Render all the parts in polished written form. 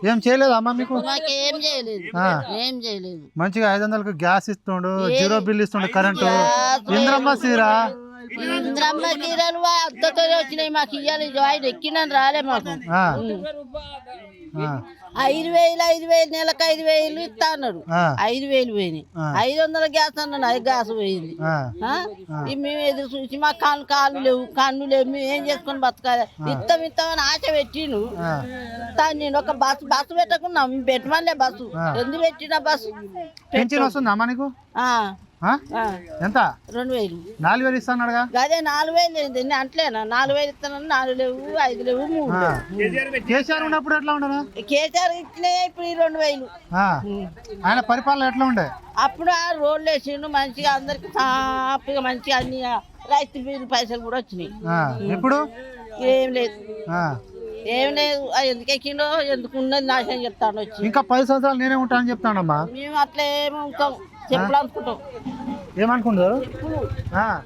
ఏం చేయలేదు అమ్మ మీకు? మాకేం చేయలేదు, ఏం చేయలేదు. మంచిగా 500కు గ్యాస్ ఇస్తుండు, 0 బిల్ ఇస్తుండు, కరెంటు. ఇంద్రమ్మ సీరా ఇంద్రమ్మ చీరలు అద్దతో వచ్చినాయి మాకు. ఇయ్యాలి ఆయన ఎక్కినని రాలే మాకు. 5,000 నెలకు 5,000 ఇస్తా అన్నాడు. 5,000 పోయినాయి. 500 గ్యాస్ అన్నాడు, అది గ్యాస్ పోయింది. మేము ఎదురు చూసి మా కాళ్ళు లేవు, కన్ను లేవు, మేము ఏం చేసుకొని బతకాలి? ఇస్తామని ఆశ పెట్టిండు. నేను ఒక బస్సు పెట్టకున్నా, మేము పెట్టమనిలే బస్సు. ఎందుకు పెట్టినా బస్సు పెన్షన్ వస్తుందా అమ్మ నీకు? ఎంత? 2,000. 4,000 ఇస్తాడుగా. అదే 4,000 అంటలేనా? 4,000 ఇస్తాను, 4 లేవు, 5 లేవు, 3. కేసీఆర్ ఉన్నప్పుడు ఎట్లా ఉండదు? కేసీఆర్ ఇచ్చినాయి, ఇప్పుడు ఈ 2,000. ఆయన పరిపాలన ఎట్లా ఉండే? అప్పుడు ఆ రోడ్లు వేసిండు మంచిగా, అందరికి సాఫీగా మంచిగా అన్ని రైతు బిల్లు పైసలు కూడా వచ్చినాయి. ఇప్పుడు ఏం లేదు, ఏం లేదు. ఎందుకు ఎక్కిండో, ఎందుకు ఉన్నది నాశనం చెప్తాను. వచ్చి ఇంకా 10 సంవత్సరాలు నేనే ఉంటానని చెప్తానమ్మా. మేము అట్లా ఏమవుతాం, చెప్పులు అనుకుంటాం. ఏమనుకుంటారు?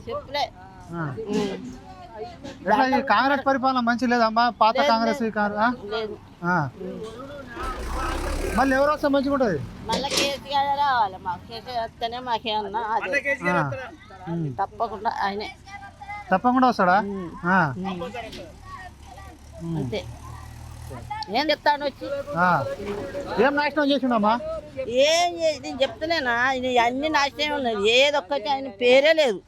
చెప్పులే. కాంగ్రెస్ పరిపాలన మంచి లేదమ్మా, పాత కాంగ్రెస్ లేదు. మళ్ళీ ఎవరు వస్తే మంచిగా ఉంటుంది? మళ్ళీ కేసీఆర్ రావాలి మాకు. కేసీఆర్ వస్తేనే మాకేమన్నా తప్పకుండా ఆయనే తప్పకుండా వస్తాడా? అంతే. ఏం చెప్తాను వచ్చి ఏం నాశనం చేసిండమ్మా? ఏం నేను చెప్తున్నానా, అన్ని నాశనం ఉన్నది. ఏదొక్కటి ఆయన పేరే లేదు.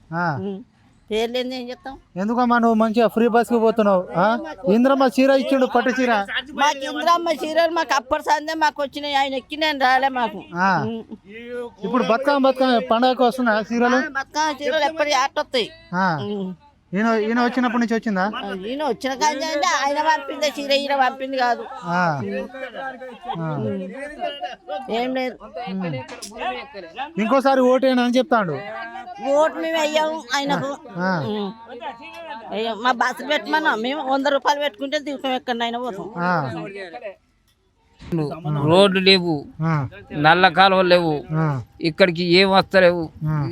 పేరు లేదు, ఏం చెప్తాం? ఎందుకమ్మా నువ్వు మంచిగా ఫ్రీ బస్ కు పోతున్నావు? ఇంద్రమ్మ చీర ఇచ్చిండు, పట్టు చీర. మాకు ఇంద్రమ్మ చీరలు మాకు అప్పటి సందే మాకు వచ్చినాయి. ఆయన ఎక్కి నేను రాలే మాకు. ఇప్పుడు బతుకమ్మ పండగకు వస్తున్నా చీరలు? బతుకమ్మ చీరలు ఎప్పటి ఆట వస్తాయి. ఈయన వచ్చినప్పటి నుంచి వచ్చిందా? ఈయన వచ్చిన కానీ ఆయన పంపింది చీర, ఈయన పంపింది కాదు. ఏం లేదు. ఇంకోసారి ఓటేనా అని చెప్తాడు. ఓటు మేము అయ్యాము ఆయనకు. మా బస్సు పెట్టమన్నా మేము 100 రూపాయలు పెట్టుకుంటే దిగుతాం, ఎక్కడ అయినా పోతాం. రోడ్లు లేవు, నల్ల కాలువలు లేవు, ఇక్కడికి ఏం వస్తలేవు.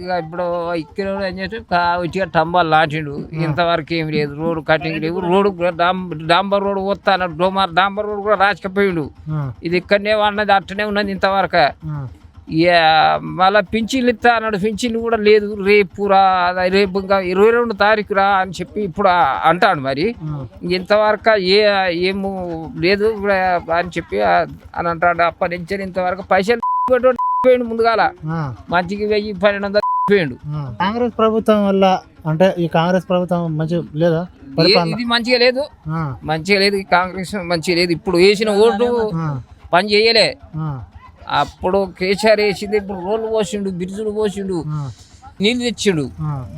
ఇక ఇప్పుడు ఇక్కడ ఏం చేస్తే వచ్చి టంబాలు లాంటిండు. ఇంతవరకు ఏమి లేదు, రోడ్డు కటింగ్ లేవు. రోడ్డు డాంబర్ రోడ్డు వస్తాను, డాంబర్ రోడ్డు కూడా రాసుకపోయిండు. ఇది ఇక్కడనే అన్నది అట్టనే ఉన్నది ఇంతవరకు. మళ్ళా పింఛన్లు ఇస్తా అన్నాడు, పింఛన్లు కూడా లేదు. రేపు ఇంకా 22 తారీఖు రా అని చెప్పి ఇప్పుడు అంటాడు. మరి ఇంతవరకు ఏమో లేదు అని చెప్పి అని అంటాడు. అప్పటి నుంచి ఇంతవరకు పైసలు పోయిండు. ముందుగాల మంచికి 1,000-1,200 పోయిండు. కాంగ్రెస్ ప్రభుత్వం వల్ల అంటే ఈ కాంగ్రెస్ ప్రభుత్వం మంచి లేదా? ఇది మంచిగా లేదు, మంచిగా లేదు. ఈ కాంగ్రెస్ మంచిగా లేదు. ఇప్పుడు వేసిన ఓటు పని చేయలే. అప్పుడు కేసీఆర్ వేసింది, ఇప్పుడు రోడ్లు పోసిండు, బ్రిడ్జులు పోసిండు, నీళ్లు తెచ్చిండు.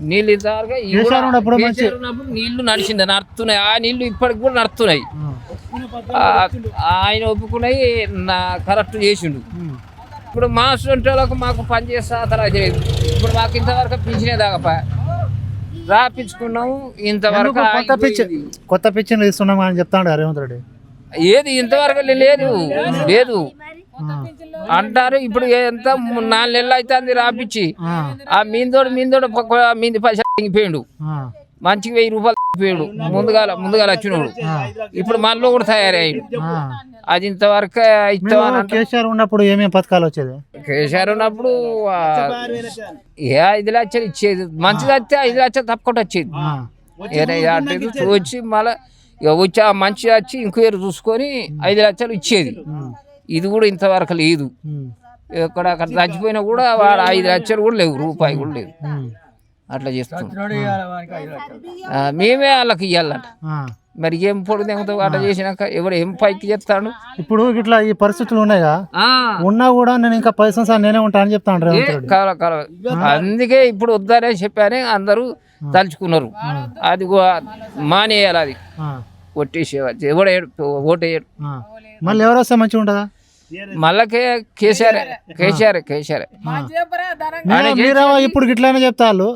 నీళ్ళు ఇంతవరకు నీళ్లు నడుస్తున్నాయి. ఆ నీళ్లు ఇప్పటికి కూడా నడుస్తున్నాయి. ఆయన ఒప్పుకున్నాయి, కరెక్ట్ చేసిండు. ఇప్పుడు మా సొంటలకు మాకు పని చేస్తా తెలియదు. ఇప్పుడు మాకు ఇంతవరకు పింఛనే దాకా రాపించుకున్నాము. ఇంతవరకు కొత్త పింఛన్ ఇస్తున్నాం అని చెప్తాడు రేవంత్ రెడ్డి. ఏది ఇంతవరకు లేదు లేదు అంటారు. ఇప్పుడు ఎంత 4 నెలలు అవుతుంది రాపిచ్చి. ఆ మీందోడు మీంది పైసలు తగ్గిపోయిండు. మంచిగా 1,000 రూపాయలు తగ్గిపోయాడు ముందుగా వచ్చినోడు. ఇప్పుడు మనలో కూడా తయారయ్యాడు. అది ఇంతవరకు ఇస్తామని. కేసీఆర్ ఉన్నప్పుడు ఏమేమి పథకాలు వచ్చేది? కేసీఆర్ ఉన్నప్పుడు 5 లక్షలు ఇచ్చేది. మంచిది వస్తే 5 లక్షలు తప్పకుండా వచ్చేది. వచ్చి మళ్ళీ వచ్చి ఆ మంచి వచ్చి ఇంక్వైరీ చూసుకొని 5 లక్షలు ఇచ్చేది. ఇది కూడా ఇంతవరకు లేదు. అక్కడ చచ్చిపోయినా కూడా వాడు 5 లక్షలు కూడా లేవు, రూపాయి కూడా లేవు. అట్లా చేస్తాం. మేమే వాళ్ళకి ఇవ్వాలట. మరి ఏం పొడుగు తెగుతావు అట్లా చేసినాక? ఎవడు ఏం పైకి చెప్తాడు? ఇప్పుడు ఇట్లా ఈ పరిస్థితులు ఉన్నాయా? ఉన్నా కూడా నేను ఇంకా 10 సంవత్సరాలు నేనే ఉంటా అని చెప్తాను. అందుకే ఇప్పుడు వద్దనే చెప్పానే అందరూ తలుచుకున్నారు. అది మానేయాలి, అది కొట్టేసేవాళ్ళు. ఎవడు ఓటేయడు. మళ్ళీ ఎవరు వస్తే మంచిగా ఉంటుందా? మళ్ళా కేసీఆర్ ఇప్పుడు ఇట్లానే చెప్తారు.